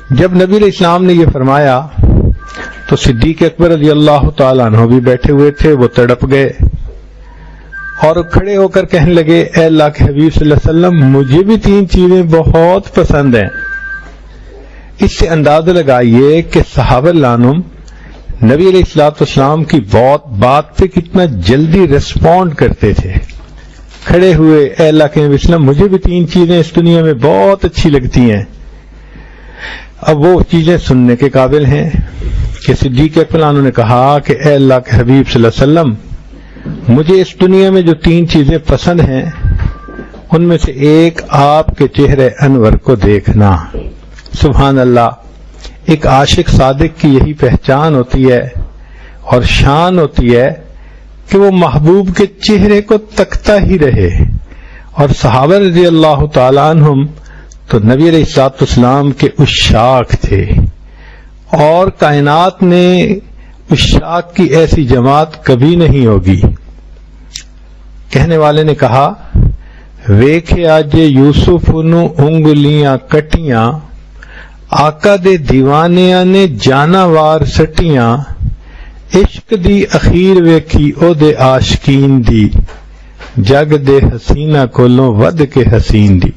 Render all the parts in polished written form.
جب نبی علیہ السلام نے یہ فرمایا تو صدیق اکبر رضی اللہ تعالیٰ عنہ بھی بیٹھے ہوئے تھے، وہ تڑپ گئے اور کھڑے ہو کر کہنے لگے اے اللہ کے حبیب صلی اللہ علیہ وسلم مجھے بھی 3 چیزیں بہت پسند ہیں۔ اس سے اندازہ لگائیے کہ صحابہ عنہم نبی علیہ السلام کی بات پہ کتنا جلدی ریسپونڈ کرتے تھے۔ کھڑے ہوئے اے اللہ کے نبی صلی اللہ علیہ وسلم مجھے بھی 3 چیزیں اس دنیا میں بہت اچھی لگتی ہیں۔ اب وہ چیزیں سننے کے قابل ہیں کہ صدیق اکبر عنہ نے کہا کہ اے اللہ کے حبیب صلی اللہ علیہ وسلم مجھے اس دنیا میں جو 3 چیزیں پسند ہیں ان میں سے ایک آپ کے چہرے انور کو دیکھنا۔ سبحان اللہ، ایک عاشق صادق کی یہی پہچان ہوتی ہے اور شان ہوتی ہے کہ وہ محبوب کے چہرے کو تکتا ہی رہے۔ اور صحابہ رضی اللہ تعالی عنہم تو نبی علیہ الصلوۃ والسلام کے عشاق تھے، اور کائنات نے عشاق کی ایسی جماعت کبھی نہیں ہوگی۔ کہنے والے نے کہا ویکھے اج یوسف نو انگلیاں کٹیاں، آقا دے دیوانیاں نے جاناوار سٹیاں، عشق دی اخیر ویکھی او دے عاشقین دی، جگ دے حسینہ کولوں ود کے حسین دی۔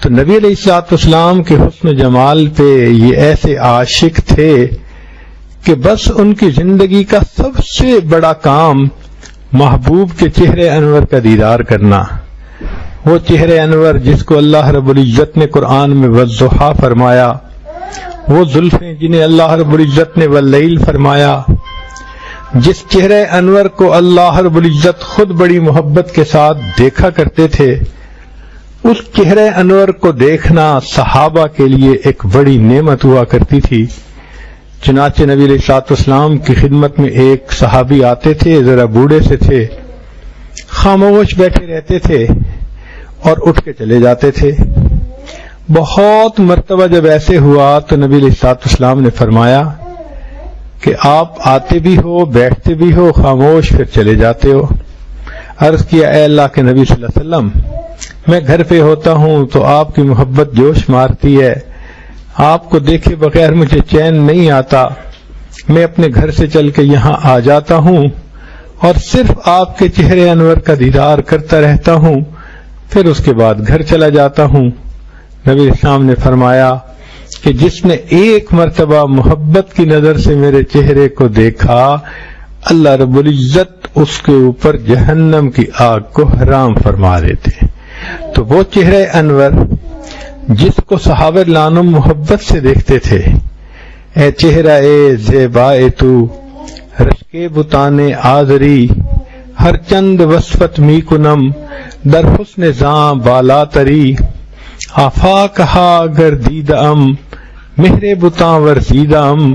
تو نبی علیہ الصلوۃ والسلام کے حسن و جمال پہ یہ ایسے عاشق تھے کہ بس ان کی زندگی کا سب سے بڑا کام محبوب کے چہرے انور کا دیدار کرنا۔ وہ چہرے انور جس کو اللہ رب العزت نے قرآن میں والضحیٰ فرمایا، وہ زلفیں جنہیں اللہ رب العزت نے واللیل فرمایا، جس چہرے انور کو اللہ رب العزت خود بڑی محبت کے ساتھ دیکھا کرتے تھے، اس چہرے انور کو دیکھنا صحابہ کے لیے ایک بڑی نعمت ہوا کرتی تھی۔ چنانچہ نبی علیہ الصلوۃ والسلام کی خدمت میں ایک صحابی آتے تھے، ذرا بوڑھے سے تھے، خاموش بیٹھے رہتے تھے اور اٹھ کے چلے جاتے تھے۔ بہت مرتبہ جب ایسے ہوا تو نبی علیہ الصلوۃ والسلام نے فرمایا کہ آپ آتے بھی ہو، بیٹھتے بھی ہو، خاموش پھر چلے جاتے ہو۔ عرض کیا اے اللہ کے نبی صلی اللہ علیہ وسلم میں گھر پہ ہوتا ہوں تو آپ کی محبت جوش مارتی ہے، آپ کو دیکھے بغیر مجھے چین نہیں آتا، میں اپنے گھر سے چل کے یہاں آ جاتا ہوں اور صرف آپ کے چہرے انور کا دیدار کرتا رہتا ہوں، پھر اس کے بعد گھر چلا جاتا ہوں۔ نبی اسلام نے فرمایا کہ جس نے ایک مرتبہ محبت کی نظر سے میرے چہرے کو دیکھا، اللہ رب العزت اس کے اوپر جہنم کی آگ کو حرام فرما دیتے۔ تو وہ چہرے انور جس کو صحابہ عنہم محبت سے دیکھتے تھے، اے چہرہ اے زیبائے تو رشکے بتانے آذری، ہر چند وصفت می کنم در حسن زاں بالا تری، آفاقہا گر دیدم مہر بتاں ورزیدم،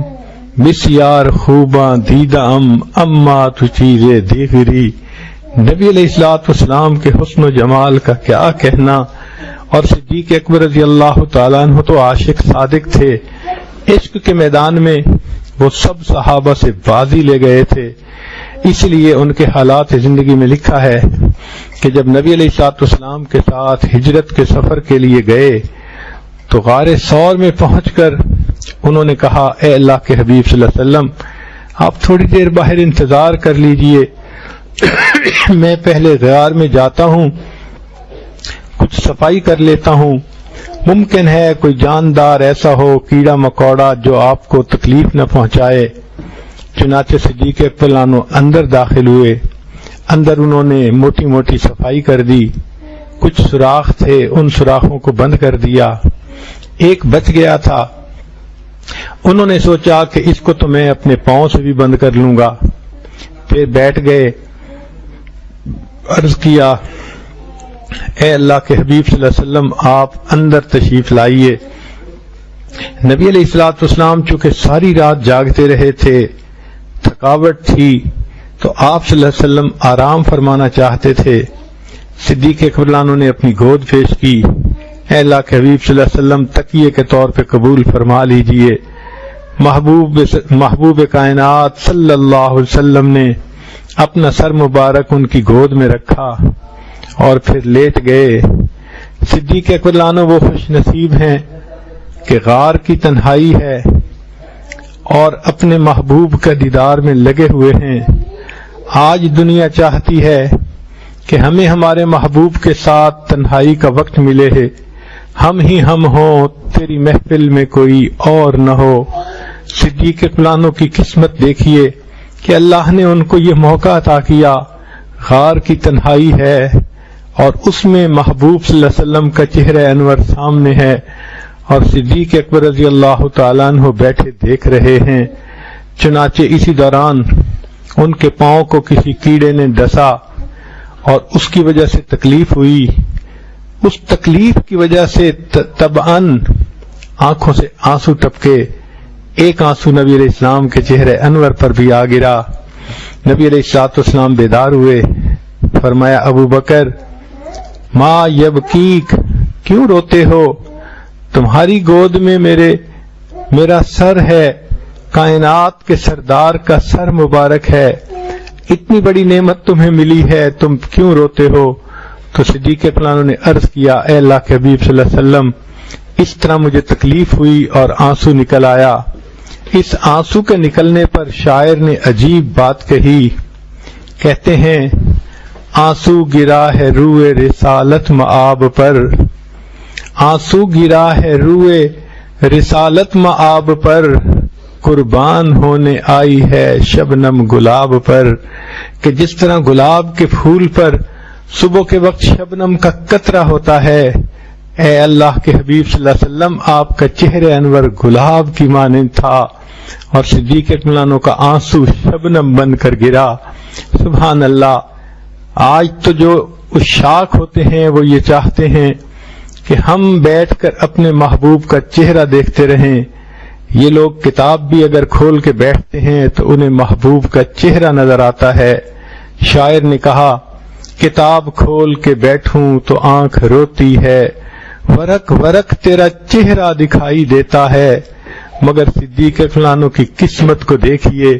بسیار خوباں دیدم اما تو چیزیں دیگری۔ نبی علیہ الصلوۃ والسلام کے حسن و جمال کا کیا کہنا، اور صدیق اکبر رضی اللہ تعالیٰ عنہ تو عاشق صادق تھے، عشق کے میدان میں وہ سب صحابہ سے بازی لے گئے تھے۔ اس لیے ان کے حالات زندگی میں لکھا ہے کہ جب نبی علیہ الصلوۃ والسلام کے ساتھ ہجرت کے سفر کے لیے گئے تو غار ثور میں پہنچ کر انہوں نے کہا اے اللہ کے حبیب صلی اللہ علیہ وسلم آپ تھوڑی دیر باہر انتظار کر لیجئے، میں پہلے غار میں جاتا ہوں، کچھ صفائی کر لیتا ہوں، ممکن ہے کوئی جاندار ایسا ہو، کیڑا مکوڑا جو آپ کو تکلیف نہ پہنچائے۔ چنانچہ صدیق اکبر عنہ اندر داخل ہوئے، اندر انہوں نے موٹی موٹی صفائی کر دی، کچھ سوراخ تھے ان سوراخوں کو بند کر دیا، ایک بچ گیا تھا، انہوں نے سوچا کہ اس کو تو میں اپنے پاؤں سے بھی بند کر لوں گا، پھر بیٹھ گئے، عرض کیا اے اللہ کے حبیب صلی اللہ علیہ وسلم آپ اندر تشریف لائیے۔ نبی علیہ الصلوۃ والسلام چونکہ ساری رات جاگتے رہے تھے، تھکاوٹ تھی، تو آپ صلی اللہ علیہ وسلم آرام فرمانا چاہتے تھے۔ صدیق اکبر عنہ نے اپنی گود پیش کی، اے اللہ کے حبیب صلی اللہ علیہ وسلم تکیے کے طور پہ قبول فرما لیجئے۔ محبوب کائنات صلی اللہ علیہ وسلم نے اپنا سر مبارک ان کی گود میں رکھا اور پھر لیٹ گئے۔ صدیق اکبر عنہ وہ خوش نصیب ہیں کہ غار کی تنہائی ہے اور اپنے محبوب کا دیدار میں لگے ہوئے ہیں۔ آج دنیا چاہتی ہے کہ ہمیں ہمارے محبوب کے ساتھ تنہائی کا وقت ملے ہے، ہم ہی ہم ہوں، تیری محفل میں کوئی اور نہ ہو۔ صدیق اکبرانوں کی قسمت دیکھیے کہ اللہ نے ان کو یہ موقع عطا کیا، غار کی تنہائی ہے اور اس میں محبوب صلی اللہ علیہ وسلم کا چہرہ انور سامنے ہے اور صدیق اکبر رضی اللہ تعالیٰ عنہ بیٹھے دیکھ رہے ہیں۔ چنانچہ اسی دوران ان کے پاؤں کو کسی کیڑے نے ڈسا اور اس کی وجہ سے تکلیف ہوئی۔ اس تکلیف کی وجہ سے طبعاً آنکھوں سے آنسو ٹپکے۔ ایک آنسو نبی علیہ السلام کے چہرے انور پر بھی آ گرا۔ نبی علیہ السلام بیدار ہوئے، فرمایا ابو بکر ما یبکیک، کیوں روتے ہو؟ تمہاری گود میں میرا سر ہے، کائنات کے سردار کا سر مبارک ہے، اتنی بڑی نعمت تمہیں ملی ہے، تم کیوں روتے ہو؟ تو صدیق اکبر نے عرض کیا، اے اللہ کے حبیب صلی اللہ علیہ وسلم، اس طرح مجھے تکلیف ہوئی اور آنسو نکل آیا۔ اس آنسو کے نکلنے پر شاعر نے عجیب بات کہی، کہتے ہیں آنسو گرا ہے روئے رسالت مآب پر، آنسو گرا ہے روئے رسالت مآب پر، قربان ہونے آئی ہے شبنم گلاب پر۔ کہ جس طرح گلاب کے پھول پر صبح کے وقت شبنم کا قطرہ ہوتا ہے، اے اللہ کے حبیب صلی اللہ علیہ وسلم آپ کا چہرہ انور گلاب کی مانند تھا اور صدیق اکبر کا آنسو شبنم بن کر گرا۔ سبحان اللہ۔ آج تو جو عشاق ہوتے ہیں وہ یہ چاہتے ہیں کہ ہم بیٹھ کر اپنے محبوب کا چہرہ دیکھتے رہیں۔ یہ لوگ کتاب بھی اگر کھول کے بیٹھتے ہیں تو انہیں محبوب کا چہرہ نظر آتا ہے۔ شاعر نے کہا، کتاب کھول کے بیٹھوں تو آنکھ روتی ہے، ورق ورق تیرا چہرہ دکھائی دیتا ہے۔ مگر صدیق اکبر کی قسمت کو دیکھیے،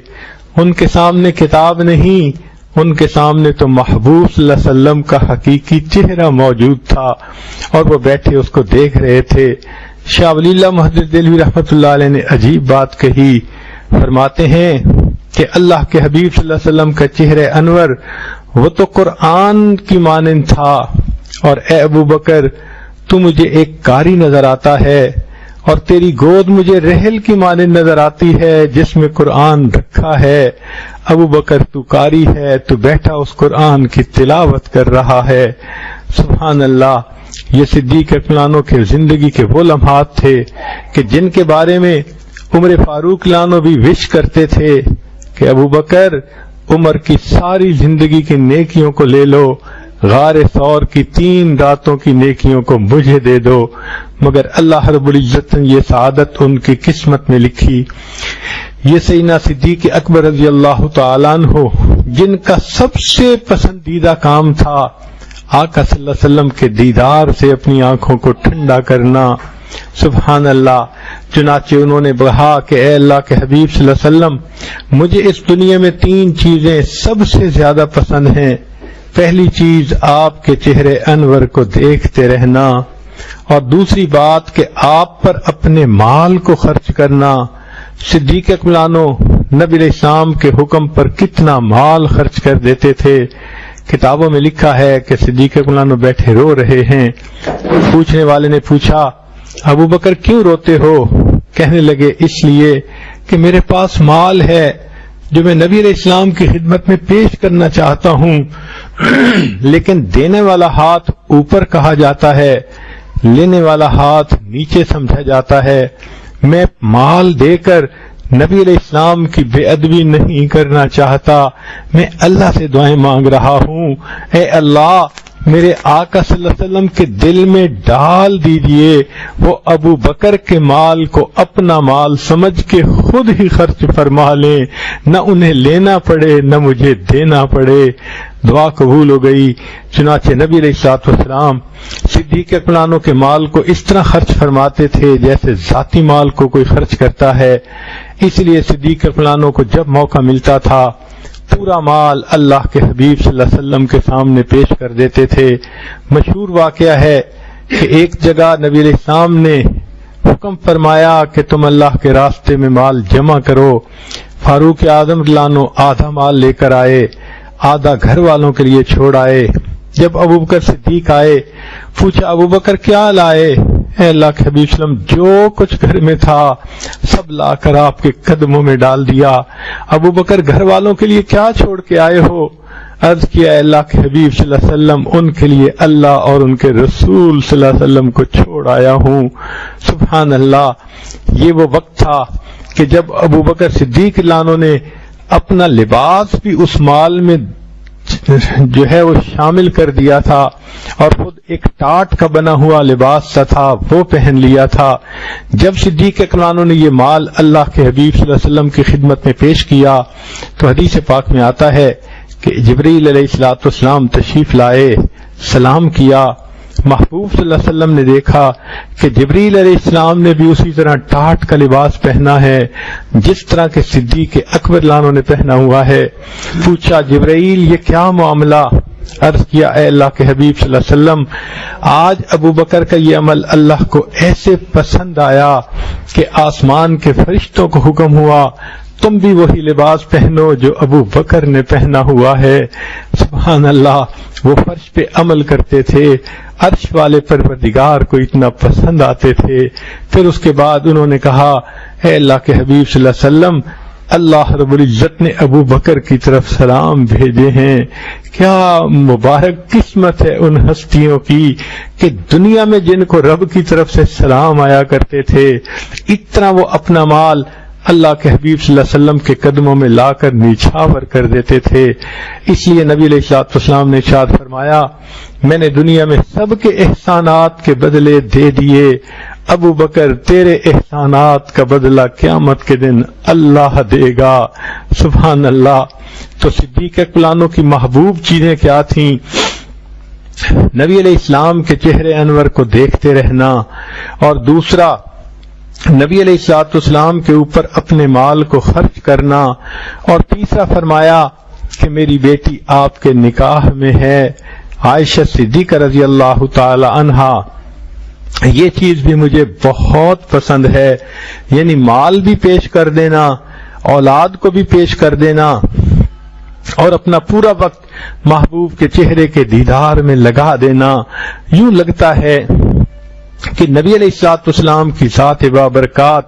ان کے سامنے کتاب نہیں، ان کے سامنے تو محبوب صلی اللہ علیہ وسلم کا حقیقی چہرہ موجود تھا اور وہ بیٹھے اس کو دیکھ رہے تھے۔ شاہ ولی اللہ محدث دہلوی رحمۃ اللہ علیہ نے عجیب بات کہی، فرماتے ہیں کہ اللہ کے حبیب صلی اللہ علیہ وسلم کا چہرہ انور وہ تو قرآن کی مانند تھا، اور اے ابو بکر تو مجھے ایک قاری نظر آتا ہے اور تیری گود مجھے رحل کی مانند نظر آتی ہے جس میں قرآن رکھا ہے۔ ابو بکر تو قاری ہے، تو بیٹھا اس قرآن کی تلاوت کر رہا ہے۔ سبحان اللہ۔ یہ صدیق اکبر کے زندگی کے وہ لمحات تھے کہ جن کے بارے میں عمر فاروق لانو بھی وش کرتے تھے کہ ابو بکر عمر کی ساری زندگی کی نیکیوں کو لے لو، غار ثور کی 3 راتوں کی نیکیوں کو مجھے دے دو، مگر اللہ رب العزت نے یہ سعادت ان کی قسمت میں لکھی۔ یہ سیدنا صدیق اکبر رضی اللہ تعالیٰ عنہ جن کا سب سے پسندیدہ کام تھا آقا صلی اللہ علیہ وسلم کے دیدار سے اپنی آنکھوں کو ٹھنڈا کرنا۔ سبحان اللہ۔ چنانچہ انہوں نے کہا کہ اے اللہ کے حبیب صلی اللہ علیہ وسلم، مجھے اس دنیا میں 3 چیزیں سب سے زیادہ پسند ہیں۔ پہلی چیز آپ کے چہرے انور کو دیکھتے رہنا، اور دوسری بات کہ آپ پر اپنے مال کو خرچ کرنا۔ صدیق اکبر نبی علیہ السلام کے حکم پر کتنا مال خرچ کر دیتے تھے۔ کتابوں میں لکھا ہے کہ صدیق اکبر بیٹھے رو رہے ہیں۔ پوچھنے والے نے پوچھا، ابو بکر کیوں روتے ہو؟ کہنے لگے، اس لیے کہ میرے پاس مال ہے جو میں نبی علیہ السلام کی خدمت میں پیش کرنا چاہتا ہوں، لیکن دینے والا ہاتھ اوپر کہا جاتا ہے، لینے والا ہاتھ نیچے سمجھا جاتا ہے۔ میں مال دے کر نبی علیہ السلام کی بے ادبی نہیں کرنا چاہتا، میں اللہ سے دعائیں مانگ رہا ہوں، اے اللہ میرے آقا صلی اللہ علیہ وسلم کے دل میں ڈال دیجئے، وہ ابو بکر کے مال کو اپنا مال سمجھ کے خود ہی خرچ فرما لیں، نہ انہیں لینا پڑے نہ مجھے دینا پڑے۔ دعا قبول ہو گئی۔ چنانچہ نبی علیہ الصلوۃ والسلام صدیق اکبر کے مال کو اس طرح خرچ فرماتے تھے جیسے ذاتی مال کو کوئی خرچ کرتا ہے۔ اس لیے صدیق اکبر کو جب موقع ملتا تھا پورا مال اللہ کے حبیب صلی اللہ علیہ وسلم کے سامنے پیش کر دیتے تھے۔ مشہور واقعہ ہے کہ ایک جگہ نبی علیہ السلام نے حکم فرمایا کہ تم اللہ کے راستے میں مال جمع کرو۔ فاروق اعظم لانو آدھا مال لے کر آئے، آدھا گھر والوں کے لیے چھوڑ آئے۔ جب ابوبکر صدیق آئے، پوچھا ابوبکر کیا لائے؟ اے اللہ کے حبیب صلی اللہ علیہ وسلم، جو کچھ گھر میں تھا سب لا کر آپ کے قدموں میں ڈال دیا۔ ابوبکر گھر والوں کے لیے کیا چھوڑ کے آئے ہو؟ عرض کیا اے اللہ کے حبیب صلی اللہ علیہ وسلم، ان کے لیے اللہ اور ان کے رسول صلی اللہ علیہ وسلم کو چھوڑ آیا ہوں۔ سبحان اللہ، یہ وہ وقت تھا کہ جب ابوبکر صدیق لانو نے اپنا لباس بھی اس مال میں جو ہے وہ شامل کر دیا تھا، اور خود ایک ٹاٹ کا بنا ہوا لباس سا تھا وہ پہن لیا تھا۔ جب صدیق اکرام نے یہ مال اللہ کے حبیب صلی اللہ علیہ وسلم کی خدمت میں پیش کیا تو حدیث پاک میں آتا ہے کہ جبریل علیہ الصلوۃ والسلام تشریف لائے، سلام کیا۔ محبوب صلی اللہ علیہ وسلم نے دیکھا کہ جبریل علیہ السلام نے بھی اسی طرح ٹاٹ کا لباس پہنا ہے جس طرح کے صدیق اکبر لانو نے پہنا ہوا ہے۔ پوچھا جبریل یہ کیا معاملہ؟ عرض کیا اے اللہ کے حبیب صلی اللہ علیہ وسلم، آج ابوبکر کا یہ عمل اللہ کو ایسے پسند آیا کہ آسمان کے فرشتوں کو حکم ہوا تم بھی وہی لباس پہنو جو ابو بکر نے پہنا ہوا ہے۔ سبحان اللہ، وہ فرش پہ عمل کرتے تھے، عرش والے پروردگار کو اتنا پسند آتے تھے۔ پھر اس کے بعد انہوں نے کہا اے اللہ کے حبیب صلی اللہ علیہ وسلم، اللہ رب العزت نے ابو بکر کی طرف سلام بھیجے ہیں۔ کیا مبارک قسمت ہے ان ہستیوں کی کہ دنیا میں جن کو رب کی طرف سے سلام آیا کرتے تھے، اتنا وہ اپنا مال اللہ کے حبیب صلی اللہ علیہ وسلم کے قدموں میں لا کر نیچھاور کر دیتے تھے۔ اس لیے نبی علیہ الصلوۃ والسلام نے ارشاد فرمایا میں نے دنیا میں سب کے احسانات کے بدلے دے دیے، ابو بکر تیرے احسانات کا بدلہ قیامت کے دن اللہ دے گا۔ سبحان اللہ۔ تو صدیق اکبر کی محبوب چیزیں کیا تھیں؟ نبی علیہ السلام کے چہرے انور کو دیکھتے رہنا، اور دوسرا نبی علیہ الصلوۃ والسلام کے اوپر اپنے مال کو خرچ کرنا، اور تیسرا فرمایا کہ میری بیٹی آپ کے نکاح میں ہے، عائشہ صدیقہ رضی اللہ تعالی عنہا۔ یہ چیز بھی مجھے بہت پسند ہے، یعنی مال بھی پیش کر دینا، اولاد کو بھی پیش کر دینا، اور اپنا پورا وقت محبوب کے چہرے کے دیدار میں لگا دینا۔ یوں لگتا ہے کہ نبی علیہ الصلوۃ والسلام کی ذات بابرکات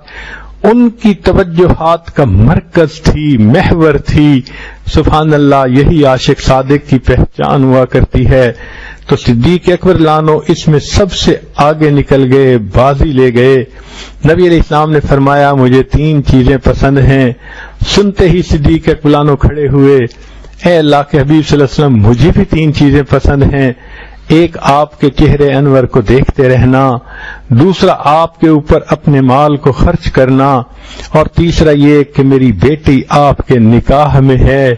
ان کی توجہات کا مرکز تھی، محور تھی۔ سبحان اللہ، یہی عاشق صادق کی پہچان ہوا کرتی ہے۔ تو صدیق اکبر لانو اس میں سب سے آگے نکل گئے، بازی لے گئے۔ نبی علیہ السلام نے فرمایا مجھے 3 چیزیں پسند ہیں۔ سنتے ہی صدیق اکبر لانو کھڑے ہوئے، اے اللہ کے حبیب صلی اللہ علیہ وسلم مجھے بھی 3 چیزیں پسند ہیں۔ ایک آپ کے چہرے انور کو دیکھتے رہنا، دوسرا آپ کے اوپر اپنے مال کو خرچ کرنا، اور تیسرا یہ کہ میری بیٹی آپ کے نکاح میں ہے۔